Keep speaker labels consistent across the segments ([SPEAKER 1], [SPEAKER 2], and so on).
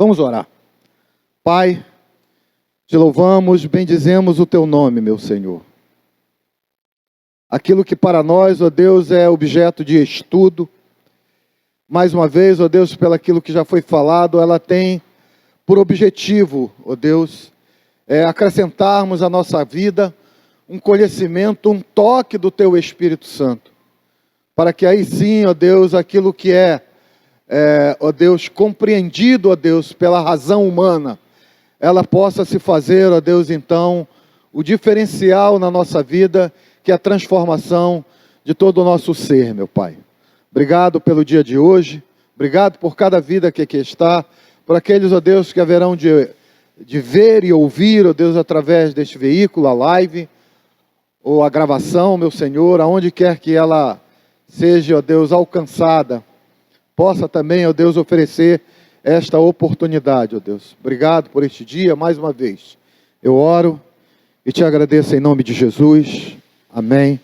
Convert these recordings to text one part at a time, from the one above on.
[SPEAKER 1] Vamos orar. Pai, te louvamos, bendizemos o teu nome, meu Senhor. Aquilo que para nós, ó Deus, é objeto de estudo, mais uma vez, ó Deus, pelo aquilo que já foi falado, ela tem por objetivo, ó Deus, acrescentarmos à nossa vida um conhecimento, um toque do teu Espírito Santo, para que aí sim, ó Deus, aquilo que ó Deus, compreendido, ó Deus, pela razão humana, ela possa se fazer, ó Deus, então, o diferencial na nossa vida, que é a transformação de todo o nosso ser, meu Pai. Obrigado pelo dia de hoje, obrigado por cada vida que aqui está, por aqueles, ó Deus, que haverão de ver e ouvir, ó Deus, através deste veículo, a live, ou a gravação, meu Senhor, aonde quer que ela seja, ó Deus, alcançada, possa também, ó Deus, oferecer esta oportunidade, ó Deus. Obrigado por este dia, mais uma vez. Eu oro e te agradeço em nome de Jesus. Amém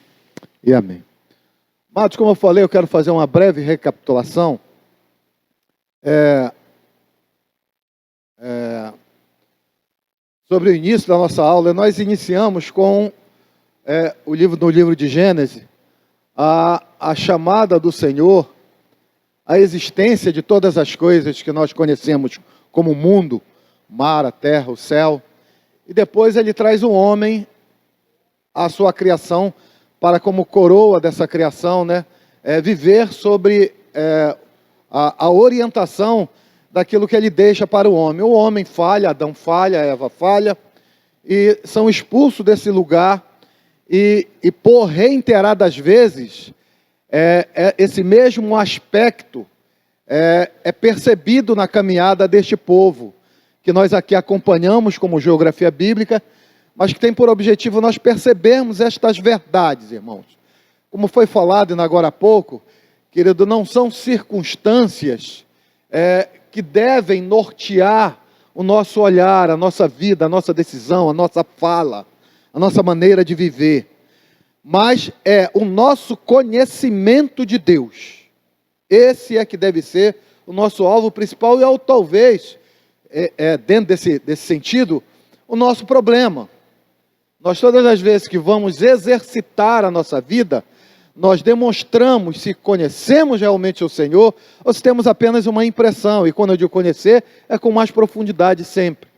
[SPEAKER 1] e amém. Amados, como eu falei, eu quero fazer uma breve recapitulação. Sobre o início da nossa aula. Nós iniciamos com no livro de Gênesis, a chamada do Senhor, a existência de todas as coisas que nós conhecemos como mundo, mar, a terra, o céu. E depois ele traz o homem, a sua criação, para como coroa dessa criação, né, viver sobre a orientação daquilo que ele deixa para o homem. O homem falha, Adão falha, Eva falha, e são expulsos desse lugar, e por reiteradas vezes, esse mesmo aspecto é percebido na caminhada deste povo, que nós aqui acompanhamos como geografia bíblica, mas que tem por objetivo nós percebermos estas verdades, irmãos. Como foi falado agora há pouco, querido, não são circunstâncias que devem nortear o nosso olhar, a nossa vida, a nossa decisão, a nossa fala, a nossa maneira de viver, mas é o nosso conhecimento de Deus. Esse é que deve ser o nosso alvo principal e, talvez, dentro desse sentido, o nosso problema. Nós, todas as vezes que vamos exercitar a nossa vida, nós demonstramos se conhecemos realmente o Senhor ou se temos apenas uma impressão. E quando eu digo conhecer, é com mais profundidade sempre.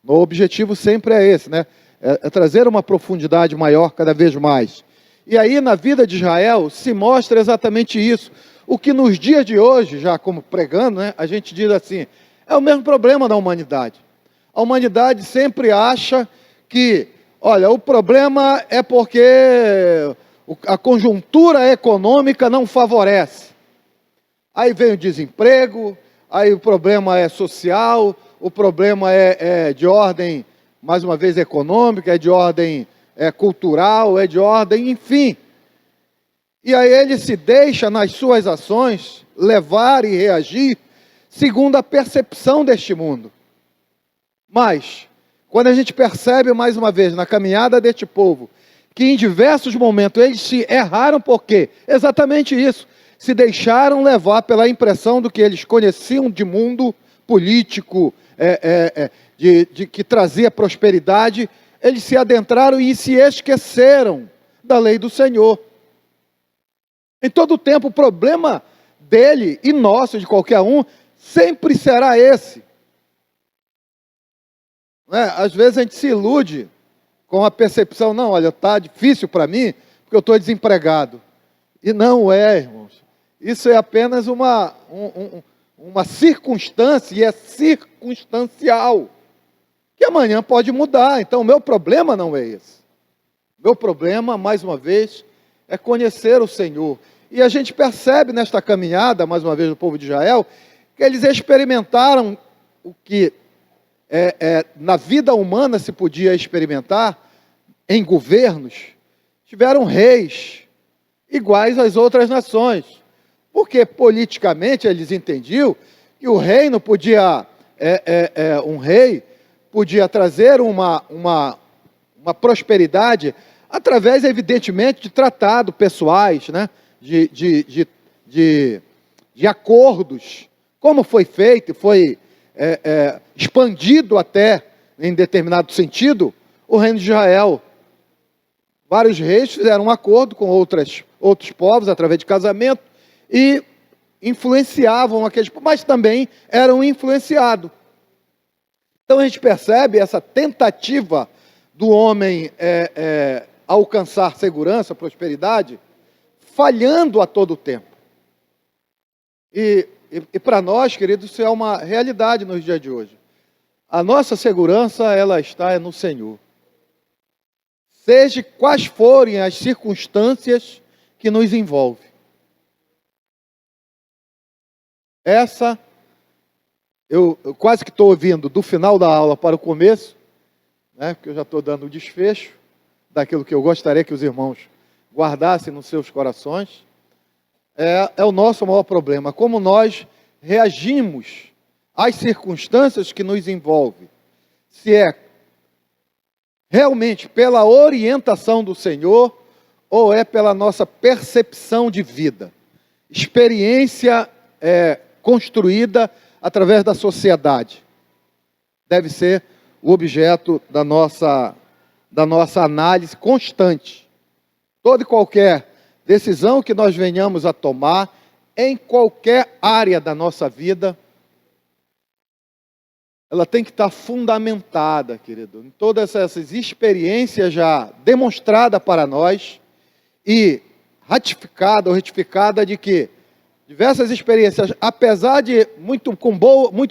[SPEAKER 1] O objetivo sempre é esse, né? É trazer uma profundidade maior cada vez mais. E aí, na vida de Israel, se mostra exatamente isso. O que nos dias de hoje, já como pregando, né, a gente diz assim, é o mesmo problema da humanidade. A humanidade sempre acha que, olha, o problema é porque a conjuntura econômica não favorece. Aí vem o desemprego, aí o problema é social, o problema é de ordem, mais uma vez, econômica, é de ordem cultural, é de ordem, enfim. E aí ele se deixa nas suas ações levar e reagir segundo a percepção deste mundo. Mas, quando a gente percebe mais uma vez na caminhada deste povo, que em diversos momentos eles se erraram, por quê? Exatamente isso. Se deixaram levar pela impressão do que eles conheciam de mundo político, que trazia prosperidade. Eles se adentraram e se esqueceram da lei do Senhor. Em todo o tempo, o problema dele e nosso, de qualquer um, sempre será esse. Às vezes a gente se ilude com a percepção, não, olha, está difícil para mim, porque eu estou desempregado. E não é, irmãos. Isso é apenas uma circunstância, e é circunstancial, que amanhã pode mudar. Então, o meu problema não é esse. Meu problema, mais uma vez, é conhecer o Senhor. E a gente percebe nesta caminhada, mais uma vez, do povo de Israel, que eles experimentaram o que na vida humana se podia experimentar, em governos. Tiveram reis iguais às outras nações, porque politicamente eles entendiam que o reino podia, um rei podia trazer uma prosperidade através, evidentemente, de tratados pessoais, né? de acordos, como foi feito, foi expandido até, em determinado sentido, o reino de Israel. Vários reis fizeram um acordo com outros povos, através de casamento, e influenciavam aqueles, mas também eram influenciados. Então a gente percebe essa tentativa do homem alcançar segurança, prosperidade, falhando a todo tempo. E para nós, queridos, isso é uma realidade nos dias de hoje. A nossa segurança, ela está no Senhor. Seja quais forem as circunstâncias que nos envolvem. Eu quase que estou ouvindo do final da aula para o começo, né, porque eu já estou dando o desfecho daquilo que eu gostaria que os irmãos guardassem nos seus corações. É o nosso maior problema, como nós reagimos às circunstâncias que nos envolvem. Se é realmente pela orientação do Senhor ou é pela nossa percepção de vida. Experiência construída através da sociedade. Deve ser o objeto da nossa análise constante. Toda e qualquer decisão que nós venhamos a tomar, em qualquer área da nossa vida, ela tem que estar fundamentada, querido, em todas essas experiências já demonstradas para nós e ratificada ou retificada de que diversas experiências, apesar de muito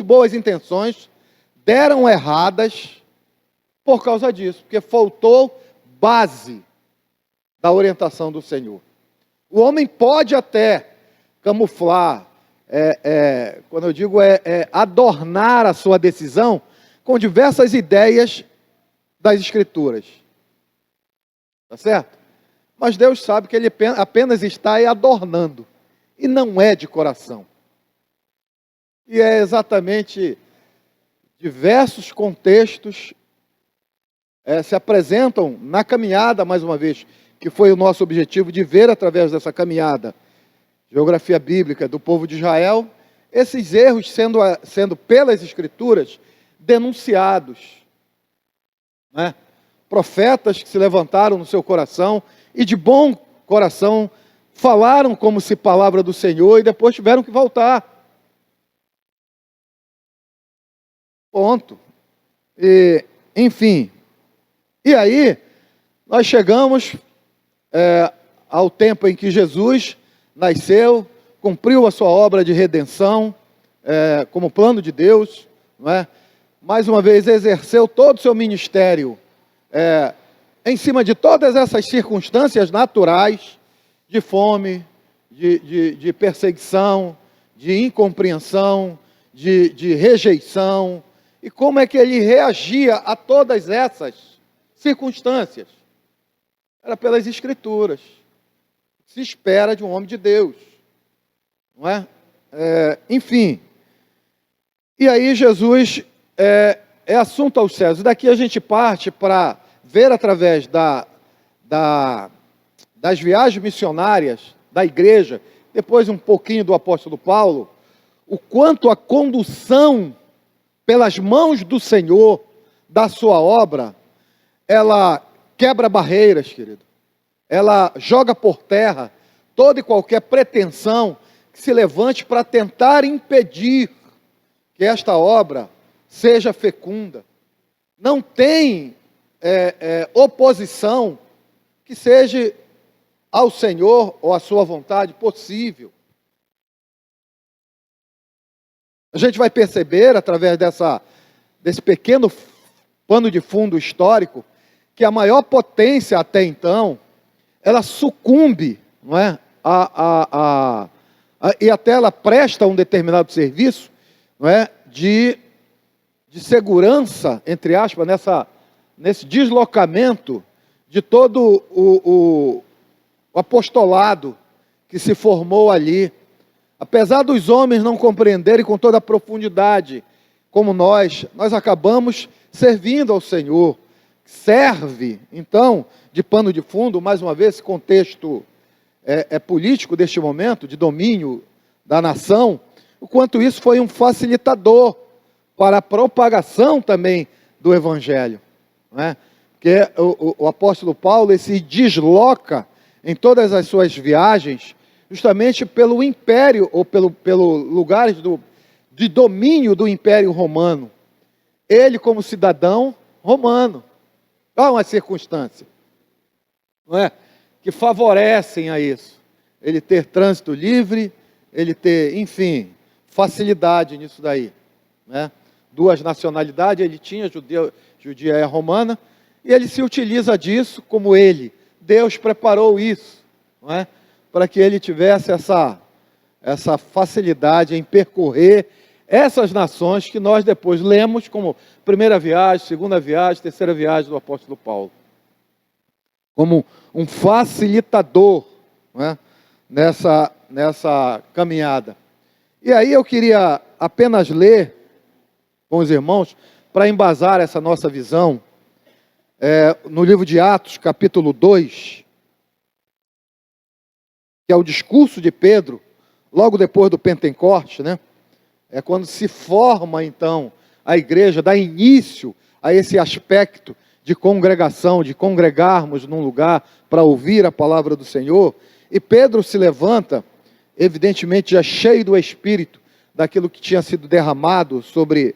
[SPEAKER 1] boas intenções, deram erradas por causa disso, porque faltou base da orientação do Senhor. O homem pode até camuflar, quando eu digo adornar a sua decisão com diversas ideias das Escrituras. Tá certo? Mas Deus sabe que ele apenas está adornando. E não é de coração. E é exatamente diversos contextos se apresentam na caminhada, mais uma vez, que foi o nosso objetivo de ver através dessa caminhada, geografia bíblica do povo de Israel, esses erros sendo pelas Escrituras denunciados. Né? Profetas que se levantaram no seu coração e de bom coração falaram como se palavra do Senhor e depois tiveram que voltar. Ponto. Enfim. E aí, nós chegamos ao tempo em que Jesus nasceu, cumpriu a sua obra de redenção, como plano de Deus, não é? Mais uma vez exerceu todo o seu ministério em cima de todas essas circunstâncias naturais, de fome, de perseguição, de incompreensão, de rejeição. E como é que ele reagia a todas essas circunstâncias? Era pelas Escrituras. Se espera de um homem de Deus. Não é? Enfim. E aí Jesus é assunto aos céus. E daqui a gente parte para ver através das viagens missionárias da igreja, depois um pouquinho do apóstolo Paulo, o quanto a condução pelas mãos do Senhor da sua obra, ela quebra barreiras, querido. Ela joga por terra toda e qualquer pretensão que se levante para tentar impedir que esta obra seja fecunda. Não tem oposição que seja ao Senhor ou à sua vontade possível. A gente vai perceber, através desse pequeno pano de fundo histórico, que a maior potência até então, ela sucumbe, não é? E até ela presta um determinado serviço, não é? de segurança, entre aspas, nesse deslocamento de todo o apostolado que se formou ali. Apesar dos homens não compreenderem com toda a profundidade, como nós acabamos servindo ao Senhor. Serve, então, de pano de fundo, mais uma vez, esse contexto político deste momento, de domínio da nação, o quanto isso foi um facilitador para a propagação também do Evangelho, não é? Porque o apóstolo Paulo ele se desloca em todas as suas viagens justamente pelo império, ou pelo lugares de domínio do Império Romano. Ele como cidadão romano. Há uma circunstância, não é? Que favorecem a isso. Ele ter trânsito livre, ele ter, enfim, facilidade nisso daí, né? Duas nacionalidades, ele tinha judia e romana, e ele se utiliza disso como ele. Deus preparou isso, não é? Para que ele tivesse essa facilidade em percorrer essas nações que nós depois lemos como primeira viagem, segunda viagem, terceira viagem do apóstolo Paulo. Como um facilitador, não é? nessa caminhada. E aí eu queria apenas ler com os irmãos, para embasar essa nossa visão, no livro de Atos, capítulo 2, que é o discurso de Pedro, logo depois do Pentecoste, né? É quando se forma, então, a igreja, dá início a esse aspecto de congregação, de congregarmos num lugar para ouvir a palavra do Senhor. E Pedro se levanta, evidentemente já cheio do Espírito, daquilo que tinha sido derramado sobre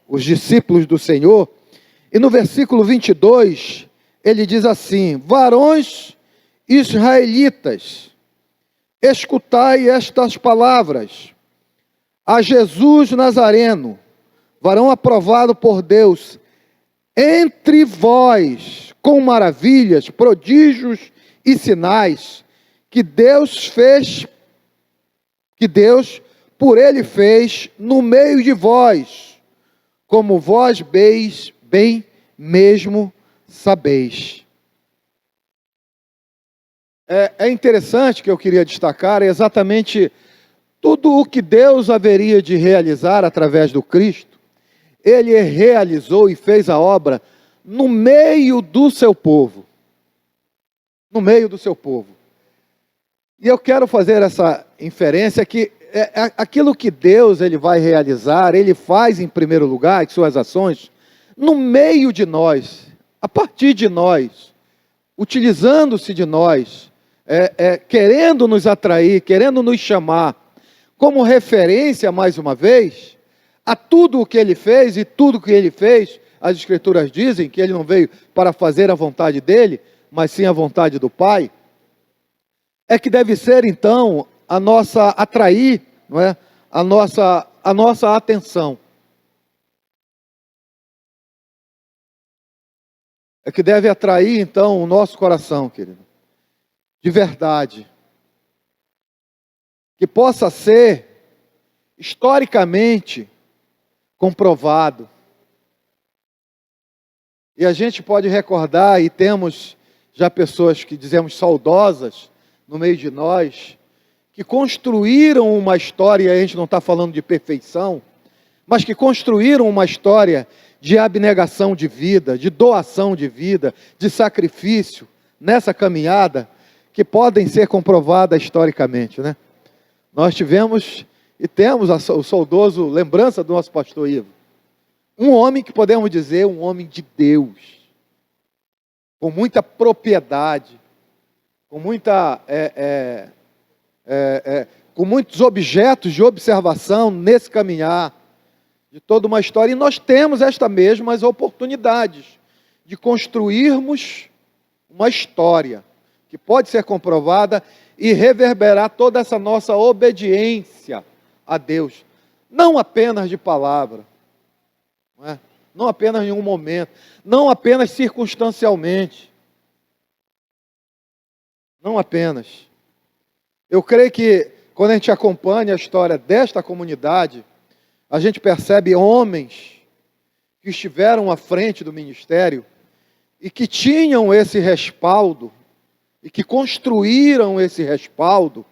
[SPEAKER 1] os discípulos do Senhor. E no versículo 22, ele diz assim: varões israelitas, escutai estas palavras. A Jesus Nazareno, varão aprovado por Deus, entre vós, com maravilhas, prodígios e sinais, que Deus por ele fez no meio de vós, como vós bem mesmo sabeis. É interessante que eu queria destacar exatamente tudo o que Deus haveria de realizar através do Cristo. Ele realizou e fez a obra no meio do seu povo. No meio do seu povo. E eu quero fazer essa inferência que aquilo que Deus ele vai realizar, ele faz em primeiro lugar, suas ações, no meio de nós, a partir de nós, utilizando-se de nós, querendo nos atrair, querendo nos chamar, como referência, mais uma vez, a tudo o que ele fez, e tudo o que ele fez, as Escrituras dizem que ele não veio para fazer a vontade dele, mas sim a vontade do Pai, é que deve ser, então, atrair, não é? a nossa atenção. É que deve atrair, então, o nosso coração, querido, de verdade. Que possa ser historicamente comprovado. E a gente pode recordar, e temos já pessoas que dizemos saudosas no meio de nós, que construíram uma história, e a gente não está falando de perfeição, mas que construíram uma história de abnegação de vida, de doação de vida, de sacrifício, nessa caminhada, que podem ser comprovadas historicamente, né? Nós tivemos e temos o saudoso lembrança do nosso pastor Ivo. Um homem que podemos dizer, um homem de Deus. Com muita propriedade. Com com muitos objetos de observação nesse caminhar. De toda uma história. E nós temos estas mesmas oportunidades de construirmos uma história que pode ser comprovada e reverberar toda essa nossa obediência a Deus, não apenas de palavra, não apenas em um momento, não apenas circunstancialmente, não apenas. Eu creio que quando a gente acompanha a história desta comunidade, a gente percebe homens que estiveram à frente do ministério e que tinham esse respaldo, e que construíram esse respaldo.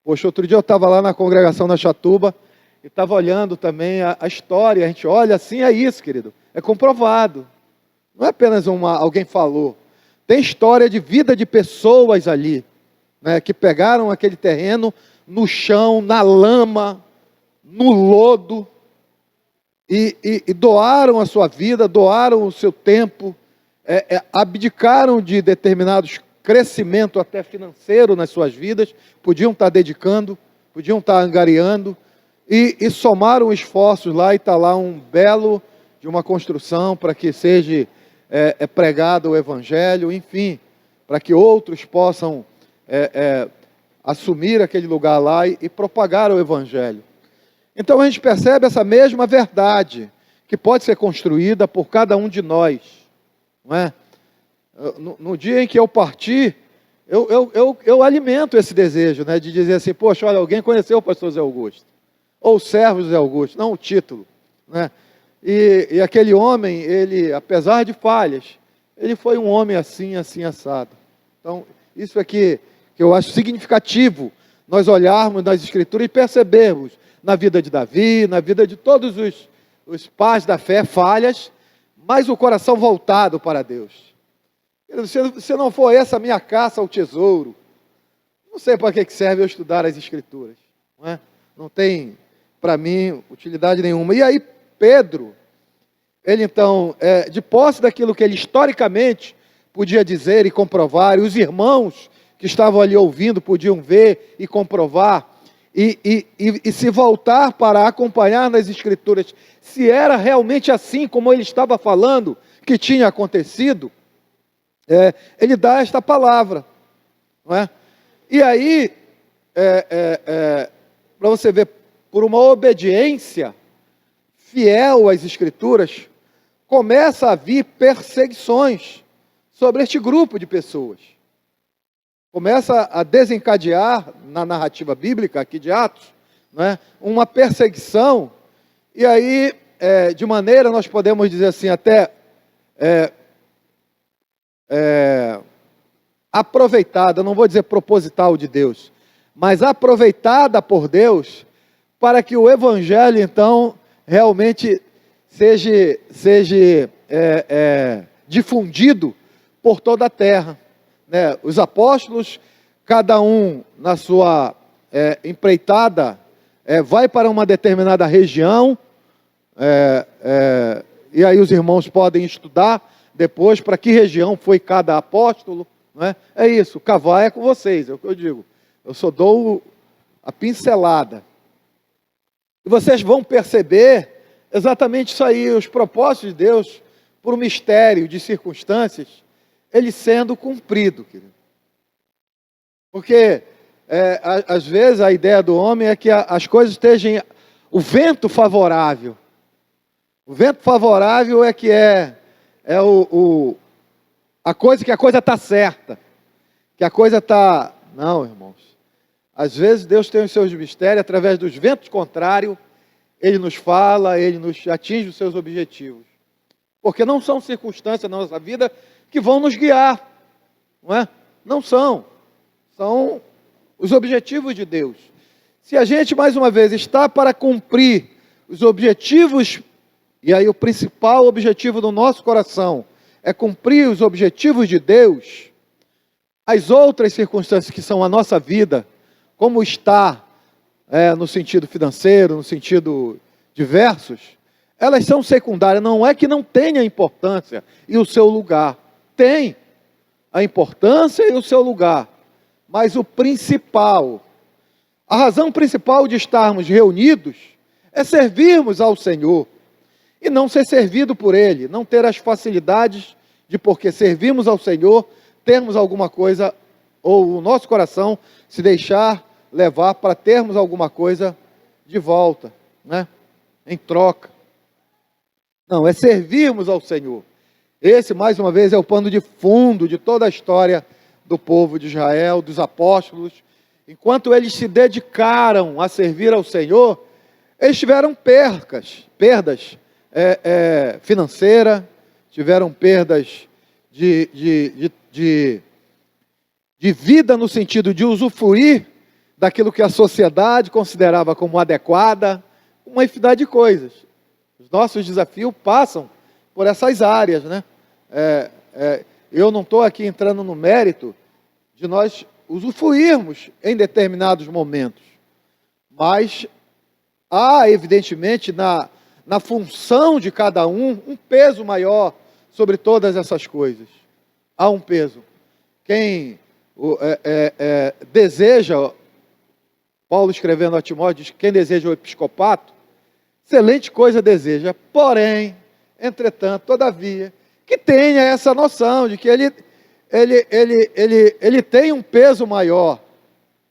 [SPEAKER 1] Poxa, outro dia eu estava lá na congregação na Chatuba e estava olhando também a história. A gente olha assim, é isso, querido. É comprovado. Não é apenas alguém falou. Tem história de vida de pessoas ali, né, que pegaram aquele terreno no chão, na lama, no lodo, e doaram a sua vida, doaram o seu tempo, abdicaram de determinados crescimento até financeiro nas suas vidas, podiam estar dedicando, podiam estar angariando, e somaram esforços lá, e está lá um belo de uma construção para que seja pregado o Evangelho, enfim, para que outros possam assumir aquele lugar lá e propagar o Evangelho. Então a gente percebe essa mesma verdade, que pode ser construída por cada um de nós, não é? No dia em que eu partir, eu alimento esse desejo, né, de dizer assim, poxa, olha, alguém conheceu o pastor Zé Augusto, ou o servo Zé Augusto, não o título, né? E aquele homem, ele, apesar de falhas, ele foi um homem assim, assim, assado. Então, isso aqui que eu acho significativo, nós olharmos nas Escrituras e percebermos na vida de Davi, na vida de todos os pais da fé, falhas, mas o coração voltado para Deus. Se não for essa minha caça ao tesouro, não sei para que serve eu estudar as Escrituras, não é? Não tem, para mim, utilidade nenhuma. E aí, Pedro, ele então, de posse daquilo que ele historicamente podia dizer e comprovar, e os irmãos que estavam ali ouvindo podiam ver e comprovar, e se voltar para acompanhar nas Escrituras, se era realmente assim como ele estava falando que tinha acontecido, ele dá esta palavra, não é? E aí, para você ver, por uma obediência fiel às Escrituras, começa a vir perseguições sobre este grupo de pessoas. Começa a desencadear, na narrativa bíblica aqui de Atos, né, uma perseguição, e aí, de maneira, nós podemos dizer assim, até aproveitada, não vou dizer proposital de Deus, mas aproveitada por Deus, para que o Evangelho, então, realmente seja difundido por toda a terra. Né? Os apóstolos, cada um na sua empreitada, vai para uma determinada região, e aí os irmãos podem estudar depois para que região foi cada apóstolo. Né? É isso, cavar é com vocês, é o que eu digo. Eu só dou a pincelada. E vocês vão perceber exatamente isso aí, os propósitos de Deus, por um mistério de circunstâncias, ele sendo cumprido, querido. Porque, às vezes, a ideia do homem é que as coisas estejam... O vento favorável. O vento favorável é que a coisa está certa. Que a coisa está... Não, irmãos. Às vezes, Deus tem os seus mistérios, através dos ventos contrários, Ele nos fala, Ele nos atinge os seus objetivos. Porque não são circunstâncias na nossa vida que vão nos guiar, não é? Não são. São os objetivos de Deus. Se a gente, mais uma vez, está para cumprir os objetivos, e aí o principal objetivo do nosso coração é cumprir os objetivos de Deus, as outras circunstâncias que são a nossa vida, como está no sentido financeiro, no sentido diversos, elas são secundárias. Não é que não tenha importância e o seu lugar. Tem a importância e o seu lugar. Mas o principal, a razão principal de estarmos reunidos é servirmos ao Senhor e não ser servido por Ele, não ter as facilidades de, porque servimos ao Senhor, termos alguma coisa, ou o nosso coração se deixar levar para termos alguma coisa de volta, né? Em troca. Não, é servirmos ao Senhor. Esse, mais uma vez, é o pano de fundo de toda a história do povo de Israel, dos apóstolos. Enquanto eles se dedicaram a servir ao Senhor, eles tiveram perdas financeiras, tiveram perdas de vida no sentido de usufruir daquilo que a sociedade considerava como adequada, uma infinidade de coisas. Os nossos desafios passam por essas áreas, né? Eu não estou aqui entrando no mérito de nós usufruirmos em determinados momentos, mas há, evidentemente, na função de cada um peso maior sobre todas essas coisas. Há um peso. Quem deseja, Paulo escrevendo a Timóteo, diz que quem deseja o episcopato, excelente coisa deseja, porém, entretanto, todavia, que tenha essa noção de que ele tem um peso maior,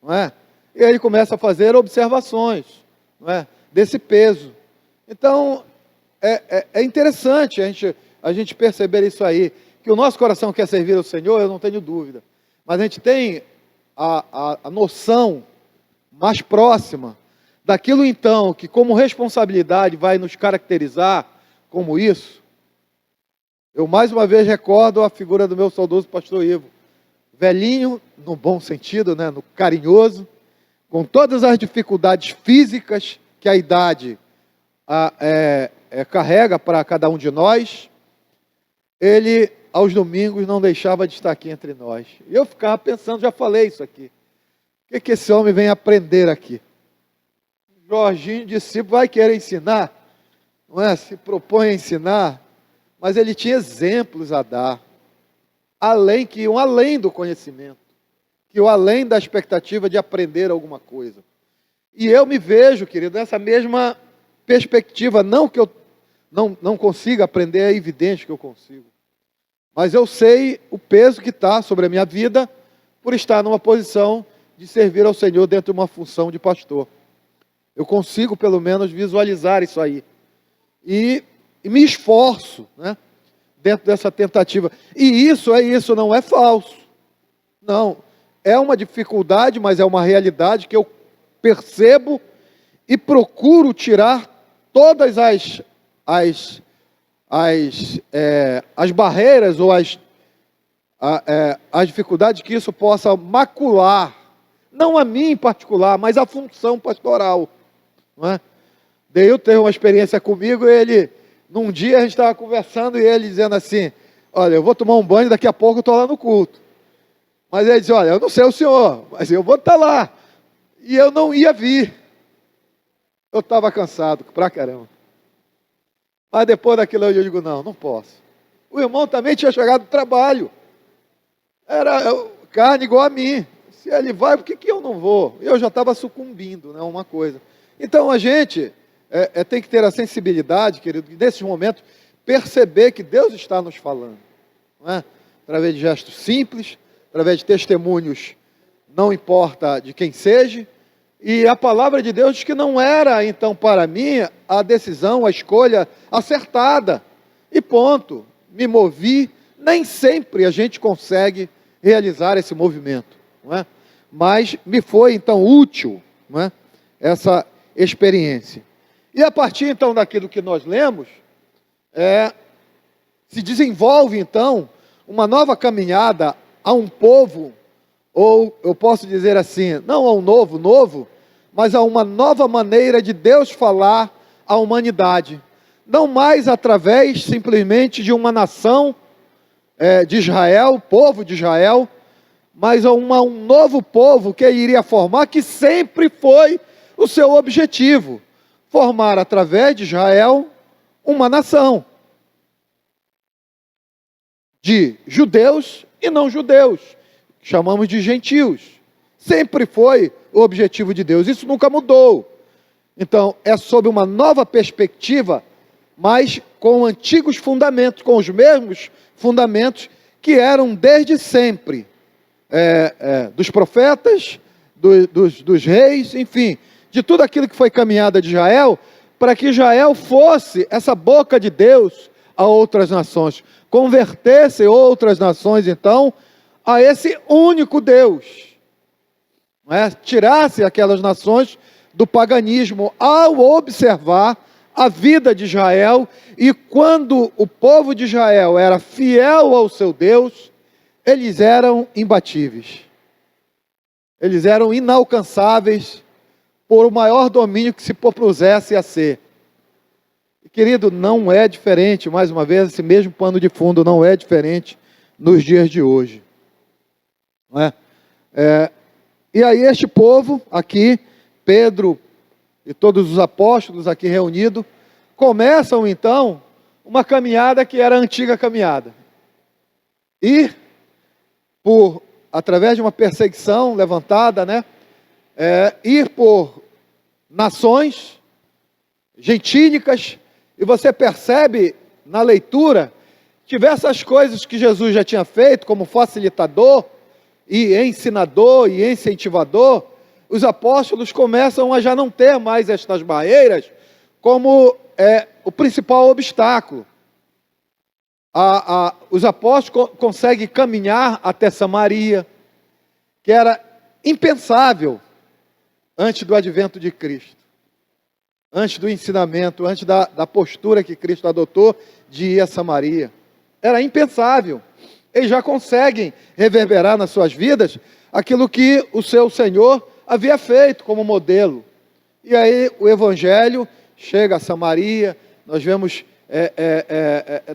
[SPEAKER 1] não é? E ele começa a fazer observações, não é? Desse peso. Então, é interessante a gente perceber isso aí, que o nosso coração quer servir ao Senhor, eu não tenho dúvida, mas a gente tem a noção mais próxima daquilo então, que como responsabilidade vai nos caracterizar como isso. Eu mais uma vez recordo a figura do meu saudoso pastor Ivo, velhinho, no bom sentido, né, no carinhoso, com todas as dificuldades físicas que a idade carrega para cada um de nós. Ele, aos domingos, não deixava de estar aqui entre nós. E eu ficava pensando, já falei isso aqui, o que esse homem vem aprender aqui? Jorginho, discípulo, vai querer ensinar, não é? Se propõe a ensinar, mas ele tinha exemplos a dar, que iam além do conhecimento, que iam além da expectativa de aprender alguma coisa. E eu me vejo, querido, nessa mesma perspectiva, não que eu não consiga aprender, é evidente que eu consigo, mas eu sei o peso que está sobre a minha vida por estar numa posição de servir ao Senhor dentro de uma função de pastor. Eu consigo pelo menos visualizar isso aí. E me esforço, né, dentro dessa tentativa. E isso, não é falso. Não, é uma dificuldade, mas é uma realidade que eu percebo e procuro tirar todas as barreiras ou as dificuldades que isso possa macular, não a mim em particular, mas a função pastoral. Não é? Deil teve uma experiência comigo, num dia a gente estava conversando e ele dizendo assim, olha, eu vou tomar um banho, daqui a pouco eu estou lá no culto. Mas ele disse, olha, eu não sei o senhor, mas eu vou estar lá. E eu não ia vir. Eu estava cansado pra caramba. Mas depois daquilo eu digo, não posso. O irmão também tinha chegado do trabalho. Era carne igual a mim. Se ele vai, por que eu não vou? Eu já estava sucumbindo, né, uma coisa. Então a gente tem que ter a sensibilidade, querido, de nesse momento perceber que Deus está nos falando. Não é? Através de gestos simples, através de testemunhos, não importa de quem seja. E a palavra de Deus diz que não era, então, para mim, a decisão, a escolha acertada. E ponto. Me movi. Nem sempre a gente consegue realizar esse movimento, não é? Mas me foi, então, útil, não é, essa experiência. E a partir, então, daquilo que nós lemos, se desenvolve, então, uma nova caminhada a um povo, ou eu posso dizer assim, não a um novo, mas a uma nova maneira de Deus falar à humanidade. Não mais através simplesmente de uma nação de Israel, povo de Israel, mas a um novo povo que ele iria formar, que sempre foi o seu objetivo, formar através de Israel uma nação de judeus e não judeus, chamamos de gentios. Sempre foi o objetivo de Deus, isso nunca mudou. Então, é sob uma nova perspectiva, mas com antigos fundamentos, com os mesmos fundamentos que eram desde sempre, dos profetas, dos reis, enfim, de tudo aquilo que foi caminhada de Israel, para que Israel fosse essa boca de Deus a outras nações, convertesse outras nações, então, a esse único Deus, não é? Tirasse aquelas nações do paganismo ao observar a vida de Israel, e quando o povo de Israel era fiel ao seu Deus, eles eram imbatíveis, eles eram inalcançáveis por o maior domínio que se propusesse a ser. E, querido, não é diferente, mais uma vez, esse mesmo pano de fundo não é diferente nos dias de hoje, não é? E aí este povo aqui, Pedro e todos os apóstolos aqui reunidos, começam então uma caminhada que era a antiga caminhada. Ir através de uma perseguição levantada, né? Ir por nações gentílicas, e você percebe na leitura diversas coisas que Jesus já tinha feito, como facilitador, e ensinador, e incentivador. Os apóstolos começam a já não ter mais estas barreiras como o principal obstáculo. Os apóstolos conseguem caminhar até Samaria, que era impensável antes do advento de Cristo, antes do ensinamento, antes da postura que Cristo adotou de ir a Samaria. Era impensável. Eles já conseguem reverberar nas suas vidas aquilo que o seu Senhor havia feito como modelo. E aí o Evangelho chega a Samaria, nós vemos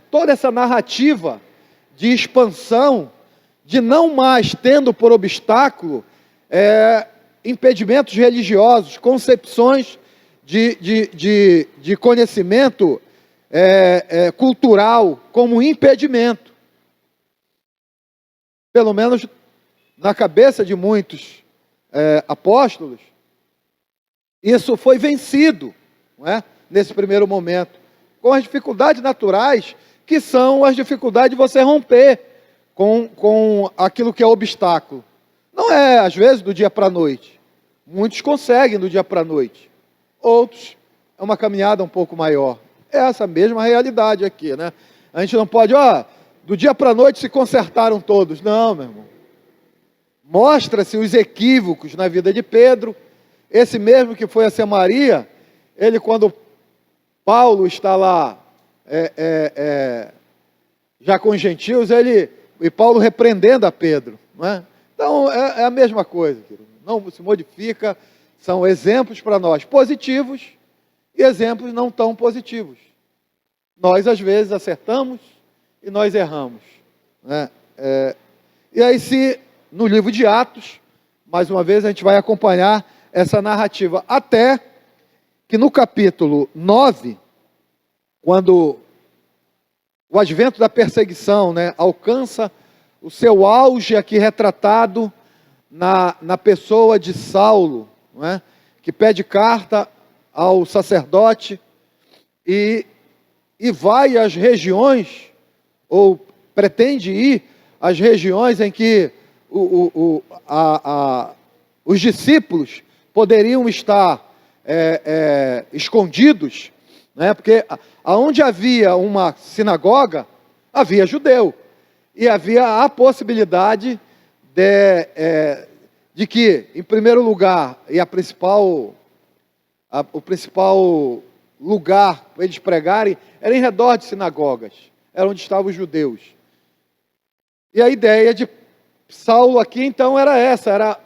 [SPEAKER 1] toda essa narrativa de expansão, de não mais tendo por obstáculo impedimentos religiosos, concepções de conhecimento cultural como impedimento. Pelo menos na cabeça de muitos apóstolos, isso foi vencido, não é? Nesse primeiro momento, com as dificuldades naturais, que são as dificuldades de você romper com aquilo que é obstáculo. Não é, às vezes, do dia para a noite. Muitos conseguem do dia para a noite. Outros, é uma caminhada um pouco maior. É essa mesma realidade aqui, né? A gente não pode, do dia para a noite se consertaram todos. Não, meu irmão. Mostra-se os equívocos na vida de Pedro. Esse mesmo que foi a Samaria, ele, quando Paulo está lá já com os gentios, e Paulo repreendendo a Pedro, não é? Então é a mesma coisa, querido. Não se modifica, são exemplos para nós positivos e exemplos não tão positivos. Nós às vezes acertamos e nós erramos, né? E aí, se no livro de Atos, mais uma vez a gente vai acompanhar essa narrativa, até que no capítulo 9, quando o advento da perseguição, né, alcança o seu auge aqui retratado na pessoa de Saulo, não é? Que pede carta ao sacerdote e vai às regiões, ou pretende ir às regiões em que os discípulos poderiam estar escondidos, né? Porque aonde havia uma sinagoga, havia judeu, e havia a possibilidade de que, em primeiro lugar, e o principal lugar para eles pregarem era em redor de sinagogas, era onde estavam os judeus. E a ideia de Saulo aqui, então, era essa,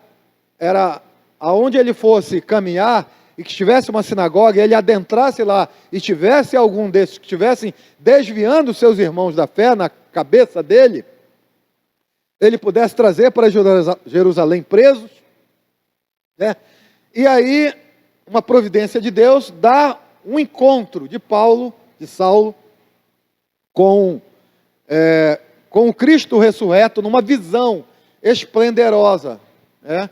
[SPEAKER 1] era aonde ele fosse caminhar, e que tivesse uma sinagoga, ele adentrasse lá, e tivesse algum desses que estivessem desviando seus irmãos da fé na cabeça dele, ele pudesse trazer para Jerusalém presos, né? E aí, uma providência de Deus dá um encontro de Saulo, com o Cristo ressurreto, numa visão esplendorosa, né?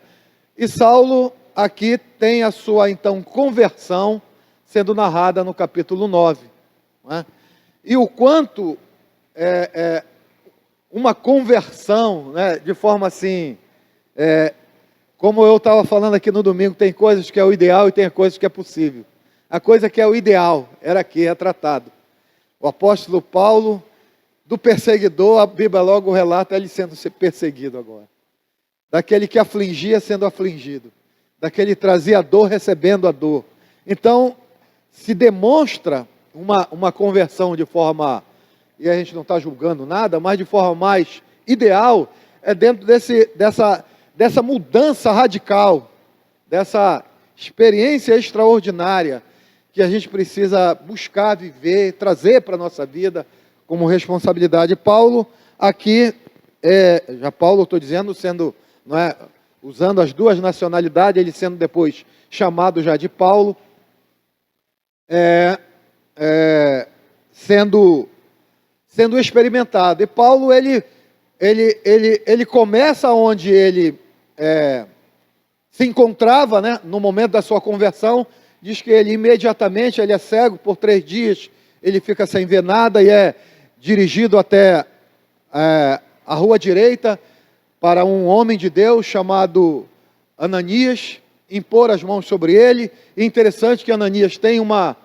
[SPEAKER 1] E Saulo aqui tem a sua, então, conversão sendo narrada no capítulo 9, né? E o quanto uma conversão, né, de forma assim, como eu estava falando aqui no domingo, tem coisas que é o ideal e tem coisas que é possível. A coisa que é o ideal era aqui retratado. O apóstolo Paulo, do perseguidor, a Bíblia logo relata ele sendo perseguido agora. Daquele que afligia sendo afligido. Daquele que trazia a dor recebendo a dor. Então, se demonstra uma conversão de forma, e a gente não está julgando nada, mas de forma mais ideal, dentro dessa mudança radical, dessa experiência extraordinária que a gente precisa buscar, viver, trazer para a nossa vida como responsabilidade. Paulo, aqui, Paulo, estou dizendo, sendo, não é, usando as duas nacionalidades, ele sendo depois chamado já de Paulo, sendo experimentado. E Paulo, ele começa onde ele se encontrava, né, no momento da sua conversão. Diz que ele imediatamente, ele é cego por 3 dias, ele fica sem ver nada e é dirigido até a rua direita para um homem de Deus chamado Ananias, impor as mãos sobre ele. E interessante que Ananias tem uma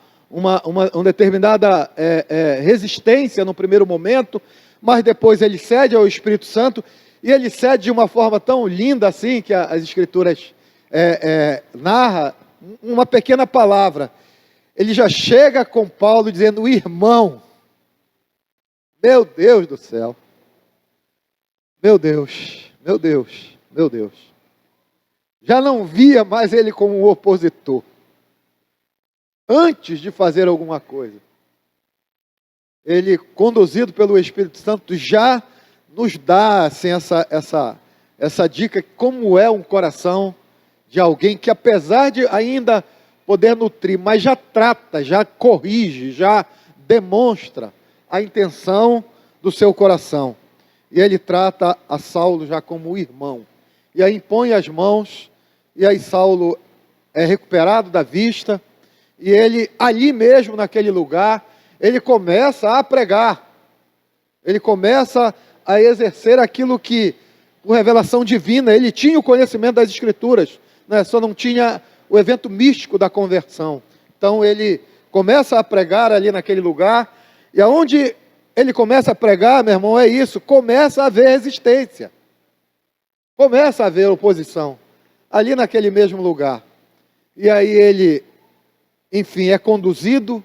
[SPEAKER 1] determinada resistência no primeiro momento, mas depois ele cede ao Espírito Santo, e ele cede de uma forma tão linda assim, que as Escrituras narra, uma pequena palavra. Ele já chega com Paulo dizendo: irmão. Meu Deus do céu. Meu Deus, meu Deus, meu Deus. Já não via mais ele como um opositor. Antes de fazer alguma coisa, ele, conduzido pelo Espírito Santo, já nos dá assim, essa dica, como é um coração de alguém que, apesar de ainda poder nutrir, mas já trata, já corrige, já demonstra a intenção do seu coração. E ele trata a Saulo já como irmão. E aí impõe as mãos, e aí Saulo é recuperado da vista, e ele, ali mesmo naquele lugar, ele começa a pregar. Ele começa a exercer aquilo que, por revelação divina, ele tinha o conhecimento das Escrituras, né? Só não tinha o evento místico da conversão. Então ele começa a pregar ali naquele lugar, e aonde ele começa a pregar, meu irmão, é isso, começa a haver resistência, começa a haver oposição, ali naquele mesmo lugar. E aí ele, enfim, é conduzido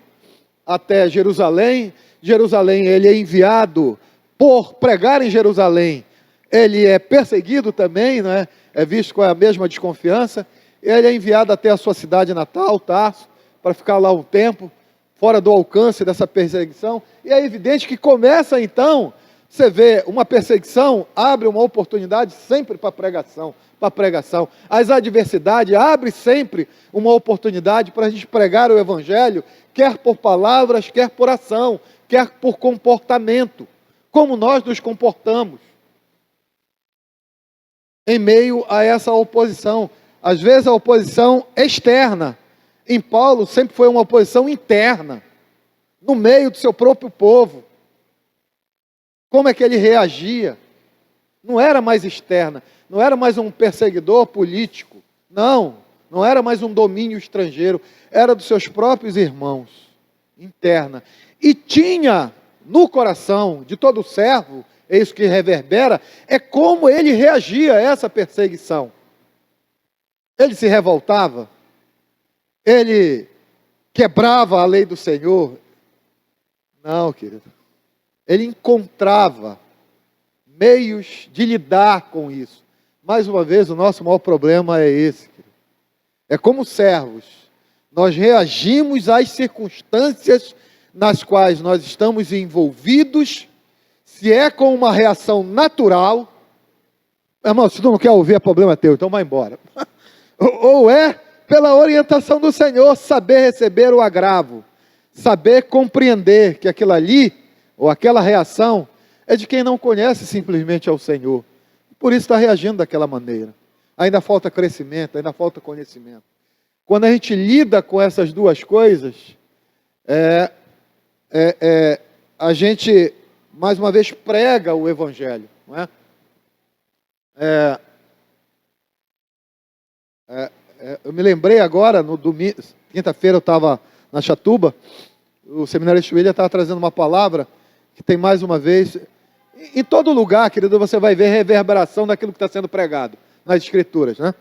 [SPEAKER 1] até Jerusalém. Jerusalém, ele é enviado por pregar em Jerusalém, ele é perseguido também, né? É visto com a mesma desconfiança. Ele é enviado até a sua cidade natal, Tarso, para ficar lá um tempo, fora do alcance dessa perseguição. E é evidente que começa então, você vê, uma perseguição abre uma oportunidade sempre para pregação. As adversidades abrem sempre uma oportunidade para a gente pregar o Evangelho, quer por palavras, quer por ação, quer por comportamento. Como nós nos comportamos em meio a essa oposição. Às vezes a oposição externa. Em Paulo sempre foi uma oposição interna, no meio do seu próprio povo. Como é que ele reagia? Não era mais externa, não era mais um perseguidor político, não era mais um domínio estrangeiro, era dos seus próprios irmãos, interna. E tinha no coração de todo servo, é isso que reverbera, é como ele reagia a essa perseguição. Ele se revoltava, ele quebrava a lei do Senhor. Não, querido. Ele encontrava meios de lidar com isso. Mais uma vez, o nosso maior problema é esse, querido. É como servos. Nós reagimos às circunstâncias nas quais nós estamos envolvidos. Se é com uma reação natural, irmão, se tu não quer ouvir, é problema teu, então vai embora. Ou é pela orientação do Senhor, saber receber o agravo, saber compreender que aquilo ali, ou aquela reação, é de quem não conhece simplesmente ao Senhor. Por isso está reagindo daquela maneira. Ainda falta crescimento, ainda falta conhecimento. Quando a gente lida com essas duas coisas, a gente, mais uma vez, prega o Evangelho. Não é? Eu me lembrei agora, no domingo, quinta-feira eu estava na Chatuba, o seminarista William estava trazendo uma palavra que tem mais uma vez, em todo lugar, querido, você vai ver reverberação daquilo que está sendo pregado nas Escrituras, né?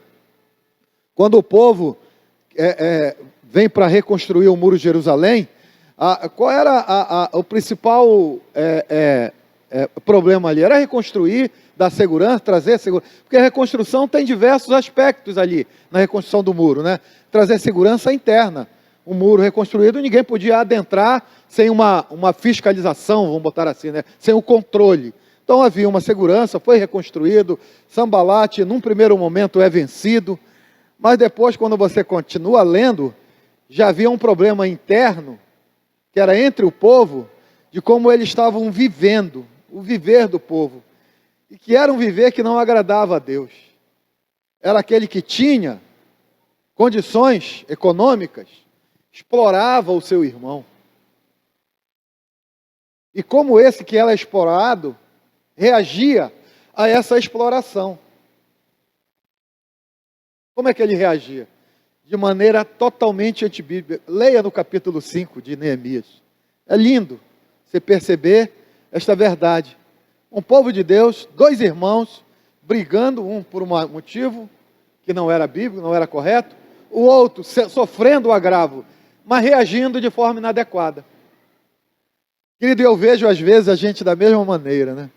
[SPEAKER 1] Quando o povo vem para reconstruir o muro de Jerusalém, qual era o principal problema ali? Era reconstruir, dar segurança, trazer segurança, porque a reconstrução tem diversos aspectos ali, na reconstrução do muro, né? Trazer segurança interna. Um muro reconstruído, ninguém podia adentrar sem uma fiscalização, vamos botar assim, né? Sem o controle. Então havia uma segurança, foi reconstruído, Sambalate, num primeiro momento, é vencido, mas depois, quando você continua lendo, já havia um problema interno, que era entre o povo, de como eles estavam vivendo, o viver do povo, e que era um viver que não agradava a Deus. Era aquele que tinha condições econômicas, explorava o seu irmão. E como esse que era explorado, reagia a essa exploração. Como é que ele reagia? De maneira totalmente antibíblica. Leia no capítulo 5 de Neemias. É lindo você perceber esta verdade. Um povo de Deus, dois irmãos, brigando, um por um motivo que não era bíblico, não era correto, o outro sofrendo o agravo, mas reagindo de forma inadequada. Querido, eu vejo às vezes a gente da mesma maneira, né?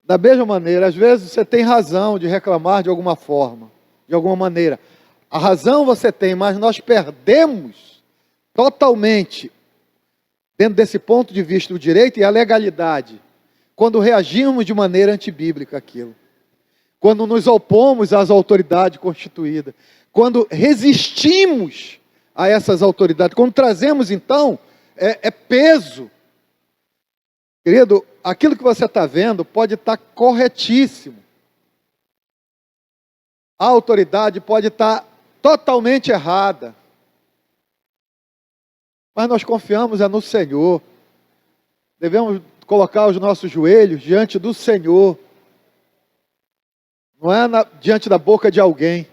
[SPEAKER 1] Da mesma maneira, às vezes você tem razão de reclamar de alguma forma, de alguma maneira. A razão você tem, mas nós perdemos totalmente, dentro desse ponto de vista, o direito e a legalidade, quando reagimos de maneira antibíblica àquilo. Quando nos opomos às autoridades constituídas. Quando resistimos a essas autoridades. Quando trazemos, então, peso. Querido, aquilo que você está vendo pode estar corretíssimo. A autoridade pode estar totalmente errada. Mas nós confiamos no Senhor. Devemos colocar os nossos joelhos diante do Senhor. Não é diante da boca de alguém.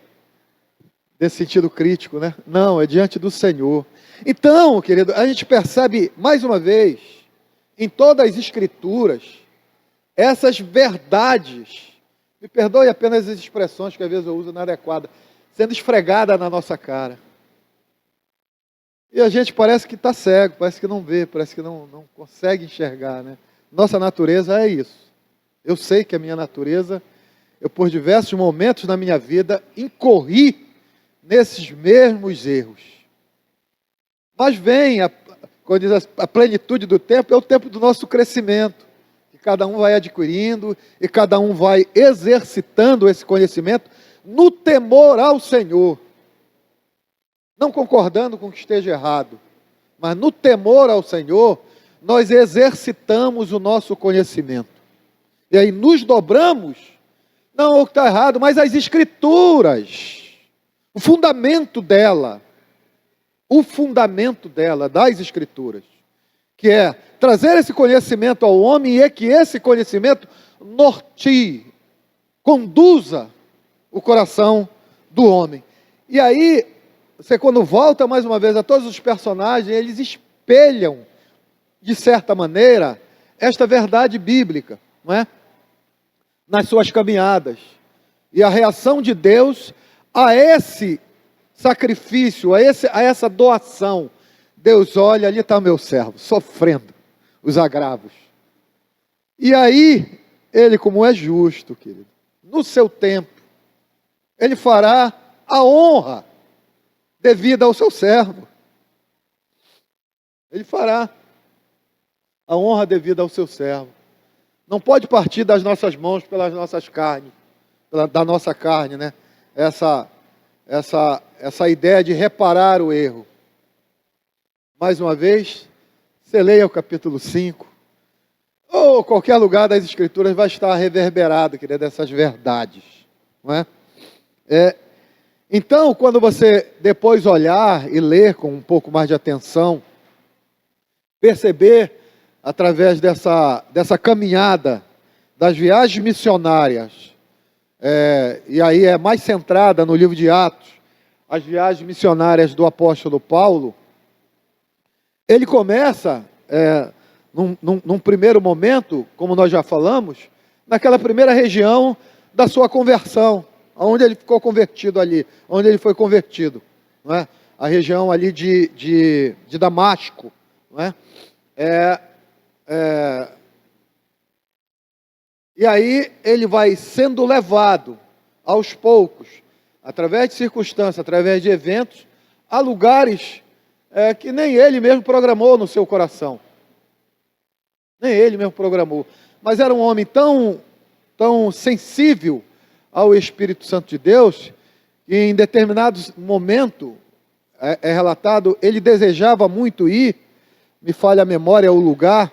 [SPEAKER 1] Nesse sentido crítico, né? Não, é diante do Senhor. Então, querido, a gente percebe mais uma vez, em todas as Escrituras, essas verdades, me perdoe apenas as expressões que às vezes eu uso inadequada, sendo esfregada na nossa cara. E a gente parece que está cego, parece que não vê, parece que não consegue enxergar, né? Nossa natureza é isso. Eu sei que a minha natureza, eu por diversos momentos na minha vida, incorri nesses mesmos erros. Mas vem, quando diz a plenitude do tempo, é o tempo do nosso crescimento, que cada um vai adquirindo e cada um vai exercitando esse conhecimento no temor ao Senhor. Não concordando com o que esteja errado, mas no temor ao Senhor, nós exercitamos o nosso conhecimento. E aí nos dobramos, não o que está errado, mas as Escrituras, o fundamento dela, das Escrituras, que é trazer esse conhecimento ao homem e é que esse conhecimento norteie, conduza o coração do homem. E aí, você quando volta mais uma vez a todos os personagens, eles espelham, de certa maneira, esta verdade bíblica, não é? Nas suas caminhadas. E a reação de Deus a esse sacrifício, a essa doação. Deus olha, ali está meu servo, sofrendo os agravos. E aí, ele como é justo, querido, no seu tempo, ele fará a honra devida ao seu servo. Ele fará a honra devida ao seu servo. Não pode partir das nossas mãos pelas nossas carnes, da nossa carne, né? Essa ideia de reparar o erro. Mais uma vez, você leia o capítulo 5, ou qualquer lugar das Escrituras vai estar reverberado, querido, dessas verdades, não é? Então, quando você depois olhar e ler com um pouco mais de atenção, perceber através dessa caminhada das viagens missionárias, e aí é mais centrada no livro de Atos, as viagens missionárias do apóstolo Paulo, ele começa, num primeiro momento, como nós já falamos, naquela primeira região da sua conversão, onde ele ficou convertido ali, onde ele foi convertido, não é? A região ali de Damasco, não é? E aí ele vai sendo levado aos poucos, através de circunstâncias, através de eventos, a lugares que nem ele mesmo programou no seu coração. Nem ele mesmo programou. Mas era um homem tão sensível ao Espírito Santo de Deus, que em determinados momentos, é relatado, ele desejava muito ir, me falha a memória, o lugar,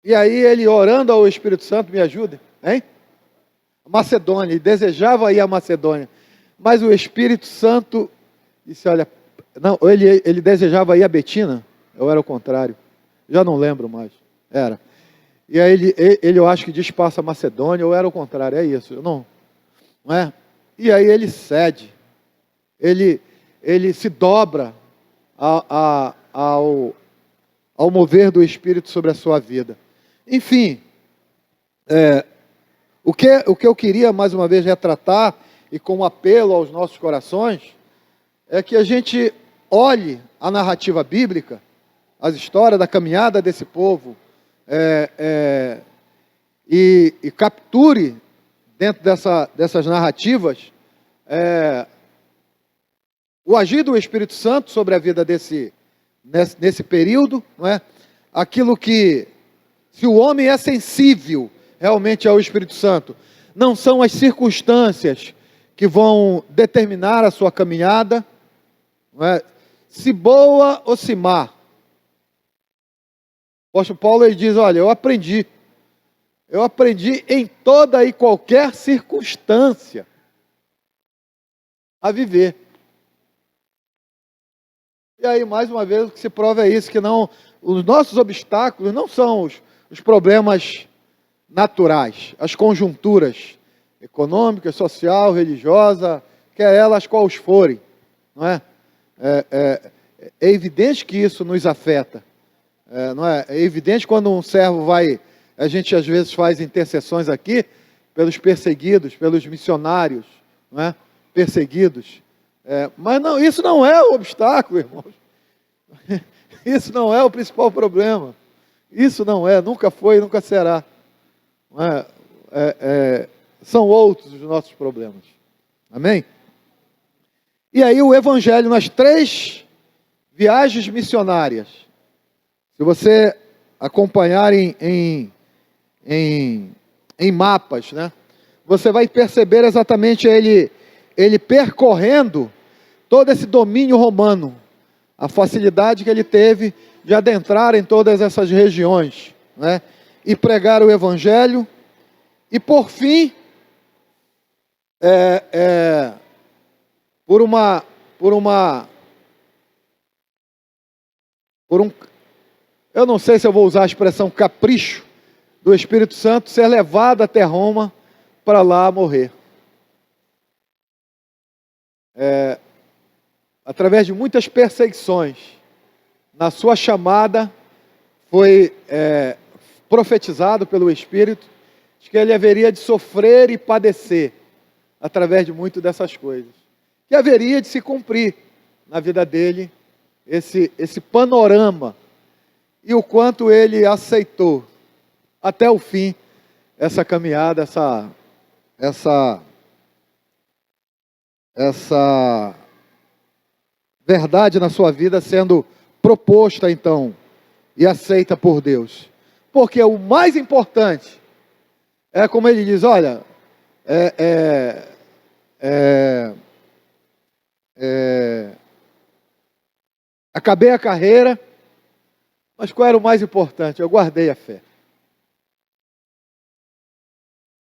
[SPEAKER 1] e aí ele orando ao Espírito Santo, me ajuda, hein? Macedônia, ele desejava ir à Macedônia, mas o Espírito Santo disse, olha, não, ele desejava ir a Betina, ou era o contrário, já não lembro mais, era. E aí ele eu acho que diz passa a Macedônia, ou era o contrário, é isso, não é? E aí ele cede, ele se dobra ao mover do Espírito sobre a sua vida. Enfim, o que eu queria mais uma vez retratar, e com um apelo aos nossos corações, é que a gente olhe a narrativa bíblica, as histórias da caminhada desse povo, e capture dentro dessas narrativas o agir do Espírito Santo sobre a vida nesse período, não é? Aquilo que, se o homem é sensível realmente ao Espírito Santo, não são as circunstâncias que vão determinar a sua caminhada, não é? Se boa ou se má. O apóstolo Paulo ele diz, olha, eu aprendi em toda e qualquer circunstância a viver. E aí, mais uma vez, o que se prova é isso, que não, os nossos obstáculos não são os problemas naturais, as conjunturas econômicas, social, religiosa, quer elas quais forem, não é? É evidente que isso nos afeta, não é? É evidente quando um servo vai, a gente às vezes faz intercessões aqui pelos perseguidos, pelos missionários, não é? Perseguidos, mas não, isso não é o obstáculo, irmãos. Isso não é o principal problema. Isso não é, nunca foi e nunca será. Não é? São outros os nossos problemas. Amém? E aí o Evangelho nas 3 viagens missionárias. Se você acompanhar em mapas, né? Você vai perceber exatamente ele percorrendo todo esse domínio romano, a facilidade que ele teve de adentrar em todas essas regiões, né? E pregar o Evangelho, e por fim, eu não sei se eu vou usar a expressão capricho do Espírito Santo, ser levado até Roma para lá morrer. Através de muitas perseguições, na sua chamada, foi profetizado pelo Espírito, de que ele haveria de sofrer e padecer, através de muitas dessas coisas, que haveria de se cumprir na vida dele, esse panorama, e o quanto ele aceitou, até o fim, essa caminhada, essa verdade na sua vida sendo proposta então e aceita por Deus. Porque o mais importante é como ele diz, olha, acabei a carreira, mas qual era o mais importante? Eu guardei a fé.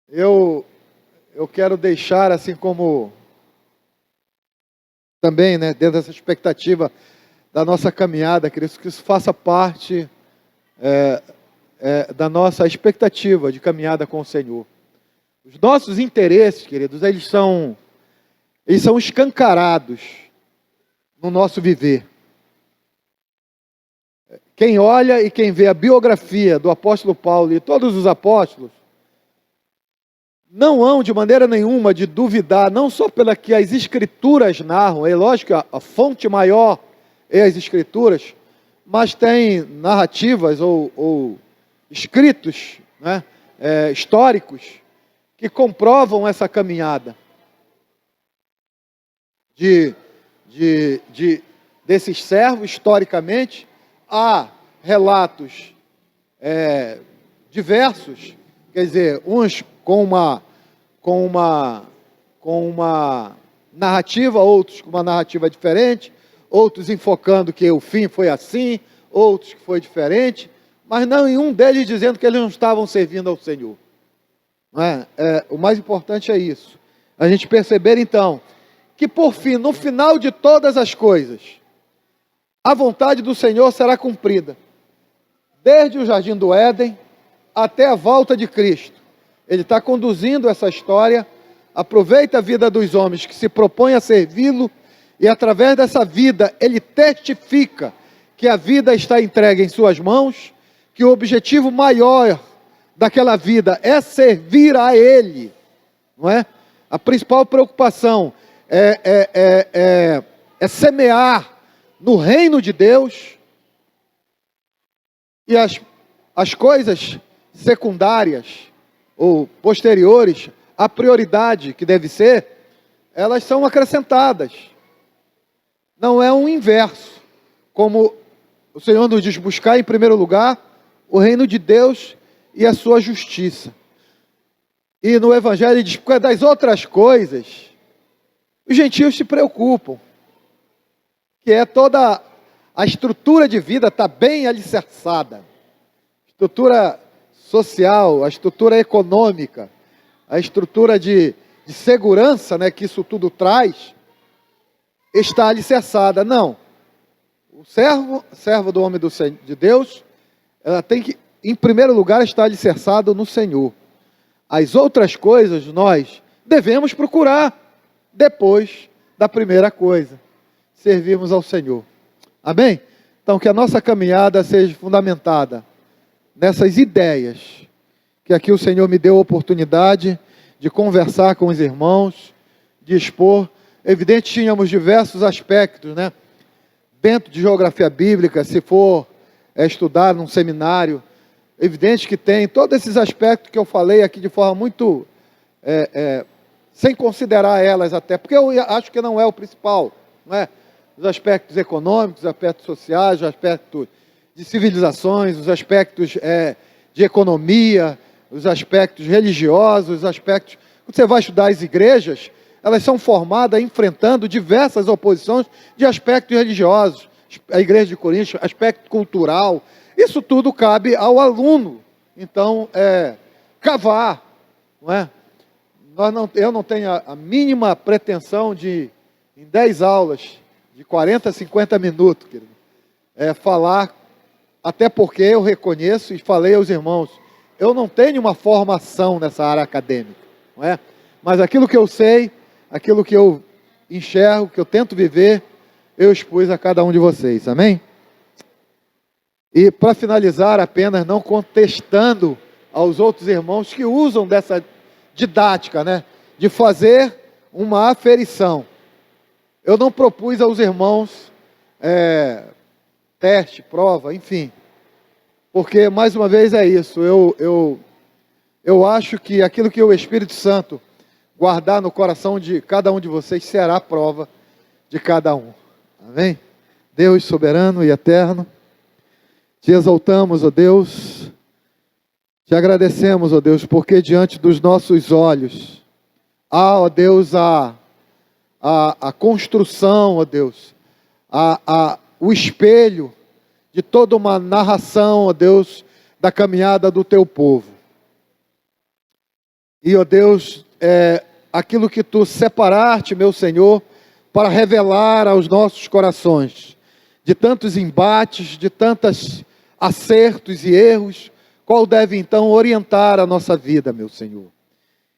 [SPEAKER 1] Eu quero deixar assim como também, né, dentro dessa expectativa da nossa caminhada, queridos, que isso faça parte da nossa expectativa de caminhada com o Senhor. Os nossos interesses, queridos, eles são escancarados no nosso viver. Quem olha e quem vê a biografia do apóstolo Paulo e todos os apóstolos, não hão de maneira nenhuma de duvidar, não só pela que as Escrituras narram, é lógico que a fonte maior é as Escrituras, mas tem narrativas ou escritos, né, históricos, que comprovam essa caminhada desses servos, historicamente. Há relatos diversos, quer dizer, uns com uma narrativa, outros com uma narrativa diferente, outros enfocando que o fim foi assim, outros que foi diferente, mas não em um deles dizendo que eles não estavam servindo ao Senhor. Não é? O mais importante é isso. A gente perceber então, que por fim, no final de todas as coisas, a vontade do Senhor será cumprida. Desde o Jardim do Éden até a volta de Cristo. Ele está conduzindo essa história, aproveita a vida dos homens que se propõem a servi-lo, e através dessa vida ele testifica que a vida está entregue em suas mãos, que o objetivo maior daquela vida é servir a Ele, não é? A principal preocupação é semear no reino de Deus, e as coisas secundárias ou posteriores, a prioridade que deve ser, elas são acrescentadas. Não é um inverso, como o Senhor nos diz, buscar em primeiro lugar o reino de Deus e a sua justiça. E no Evangelho ele diz, porque das outras coisas, os gentios se preocupam, que é toda a estrutura de vida está bem alicerçada, estrutura social, a estrutura econômica, a estrutura de segurança, né, que isso tudo traz, está alicerçada. Não, o servo do homem de Deus, ela tem que, em primeiro lugar, estar alicerçado no Senhor. As outras coisas nós devemos procurar depois da primeira coisa, servirmos ao Senhor. Amém? Então, que a nossa caminhada seja fundamentada nessas ideias, que aqui o Senhor me deu a oportunidade de conversar com os irmãos, de expor. Evidente, tínhamos diversos aspectos, né? Dentro de geografia bíblica, se for estudar num seminário, evidente que tem todos esses aspectos que eu falei aqui de forma muito, sem considerar elas até, porque eu acho que não é o principal, não é? Os aspectos econômicos, os aspectos sociais, os aspectos de civilizações, os aspectos de economia, os aspectos religiosos, os aspectos... Quando você vai estudar as igrejas, elas são formadas enfrentando diversas oposições de aspectos religiosos. A igreja de Corinto, aspecto cultural, isso tudo cabe ao aluno. Então, cavar, não é? Eu não tenho a mínima pretensão de, em 10 aulas, de 40 a 50 minutos, querido, falar, até porque eu reconheço e falei aos irmãos, eu não tenho uma formação nessa área acadêmica, não é? Mas aquilo que eu sei, aquilo que eu enxergo, que eu tento viver, eu expus a cada um de vocês, amém? E para finalizar, apenas não contestando aos outros irmãos que usam dessa didática, né, de fazer uma aferição. Eu não propus aos irmãos teste, prova, enfim, porque mais uma vez é isso, eu acho que aquilo que o Espírito Santo guardar no coração de cada um de vocês será a prova de cada um, amém? Deus soberano e eterno, te exaltamos, ó Deus, te agradecemos, ó Deus, porque diante dos nossos olhos há, ó Deus, a construção, ó Deus, o espelho de toda uma narração, ó Deus, da caminhada do teu povo. E, ó Deus, aquilo que tu separaste, meu Senhor, para revelar aos nossos corações, de tantos embates, de tantos acertos e erros, qual deve então orientar a nossa vida, meu Senhor.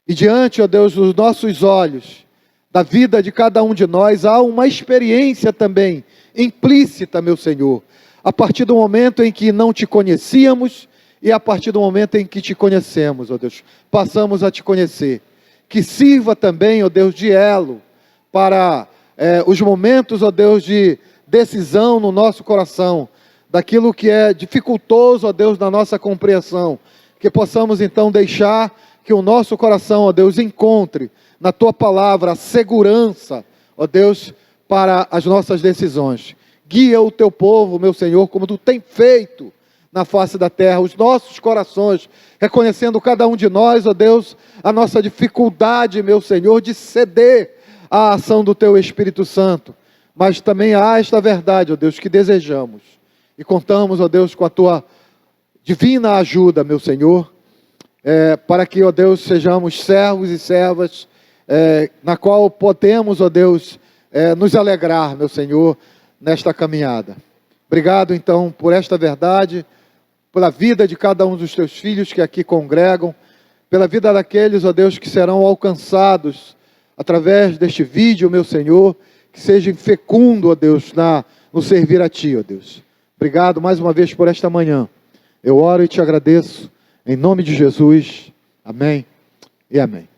[SPEAKER 1] E diante, ó Deus, dos nossos olhos, da vida de cada um de nós, há uma experiência também implícita, meu Senhor, a partir do momento em que não te conhecíamos e a partir do momento em que te conhecemos, ó Deus, passamos a te conhecer. Que sirva também, ó Deus, de elo para os momentos, ó Deus, de decisão no nosso coração, daquilo que é dificultoso, ó Deus, na nossa compreensão, que possamos então deixar que o nosso coração, ó Deus, encontre na Tua Palavra a segurança, ó Deus, para as nossas decisões. Guia o Teu povo, meu Senhor, como Tu tem feito na face da terra, os nossos corações, reconhecendo cada um de nós, ó Deus, a nossa dificuldade, meu Senhor, de ceder a ação do Teu Espírito Santo, mas também há esta verdade, ó Deus, que desejamos. E contamos, ó Deus, com a Tua divina ajuda, meu Senhor, para que, ó Deus, sejamos servos e servas, na qual podemos, ó Deus, nos alegrar, meu Senhor, nesta caminhada. Obrigado, então, por esta verdade, pela vida de cada um dos Teus filhos que aqui congregam, pela vida daqueles, ó Deus, que serão alcançados através deste vídeo, meu Senhor, que seja fecundo, ó Deus, no servir a Ti, ó Deus. Obrigado mais uma vez por esta manhã. Eu oro e Te agradeço, em nome de Jesus. Amém e amém.